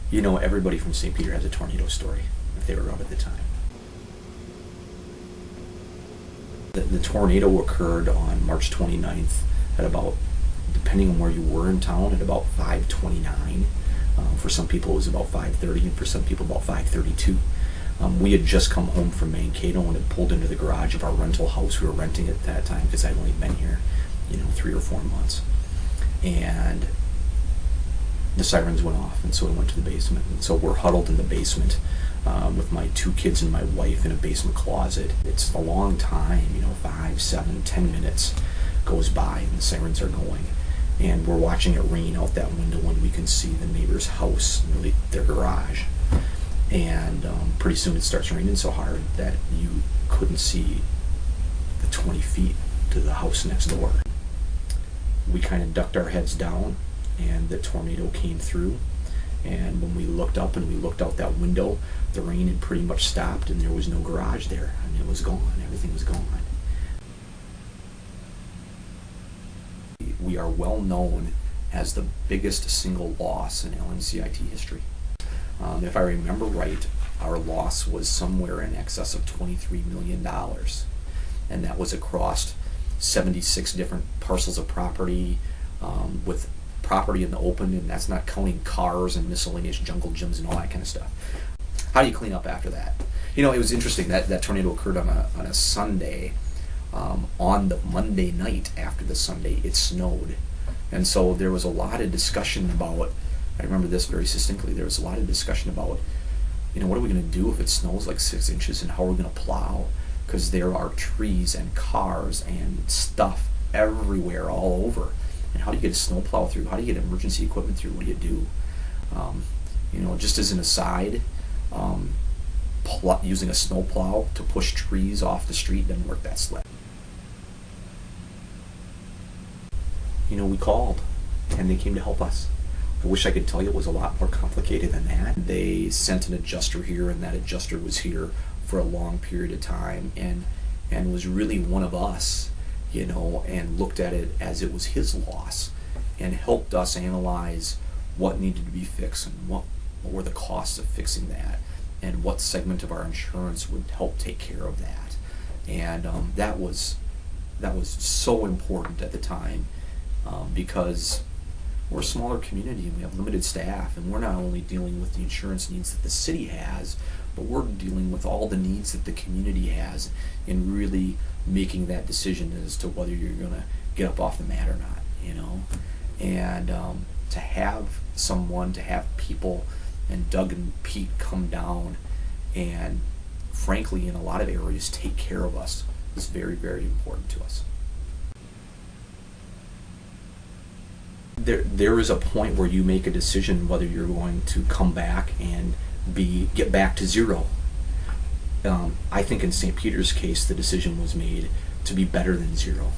You know, everybody from St. Peter has a tornado story, if they were out at the time. The tornado occurred on March 29th at about, depending on where you were in town, at about 5:29. For some people it was about 5:30, and for some people about 5:32. We had just come home from Mankato and had pulled into the garage of our rental house. We were renting at that time because I'd only been here, 3 or 4 months. And the sirens went off, and so I went to the basement. And so we're huddled in the basement with my 2 kids and my wife in a basement closet. It's a long time, 5, 7, 10 minutes goes by and the sirens are going. And we're watching it rain out that window, and we can see the neighbor's house, really their garage. And pretty soon it starts raining so hard that you couldn't see the 20 feet to the house next door. We kind of ducked our heads down, and the tornado came through. And when we looked up and we looked out that window, the rain had pretty much stopped, and there was no garage there. I mean, it was gone. Everything was gone. We are well known as the biggest single loss in LMCIT history. If I remember right, our loss was somewhere in excess of $23 million. And that was across 76 different parcels of property, with property in the open, and that's not counting cars and miscellaneous jungle gyms and all that kind of stuff. How do you clean up after that? It was interesting that tornado occurred on a Sunday. On the Monday night after the Sunday, it snowed. And so there was a lot of discussion about, I remember this very distinctly, there was a lot of discussion about, what are we going to do if it snows like 6 inches, and how are we going to plow? Because there are trees and cars and stuff everywhere all over. And how do you get a snow plow through? How do you get emergency equipment through? What do you do? Just as an aside, using a snow plow to push trees off the street doesn't work that slick. We called, and they came to help us. I wish I could tell you it was a lot more complicated than that. They sent an adjuster here, and that adjuster was here for a long period of time and was really one of us, and looked at it as it was his loss and helped us analyze what needed to be fixed and what were the costs of fixing that and what segment of our insurance would help take care of that. And that was so important at the time, because we're a smaller community and we have limited staff, and we're not only dealing with the insurance needs that the city has, but we're dealing with all the needs that the community has in really making that decision as to whether you're going to get up off the mat or not, And to have people and Doug and Pete come down and, frankly, in a lot of areas, take care of us is very, very important to us. There is a point where you make a decision whether you're going to come back and get back to zero. I think in St. Peter's case, the decision was made to be better than zero.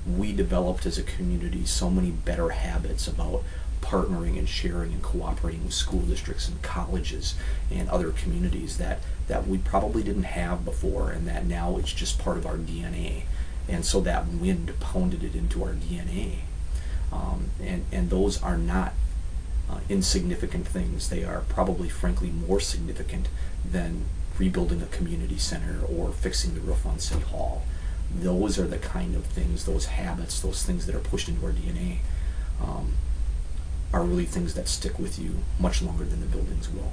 We developed as a community so many better habits about partnering and sharing and cooperating with school districts and colleges and other communities that we probably didn't have before, and that now it's just part of our DNA. And so that wind pounded it into our DNA. And those are not insignificant things. They are probably, frankly, more significant than rebuilding a community center or fixing the roof on City Hall. Those are the kind of things, those habits, those things that are pushed into our DNA, are really things that stick with you much longer than the buildings will.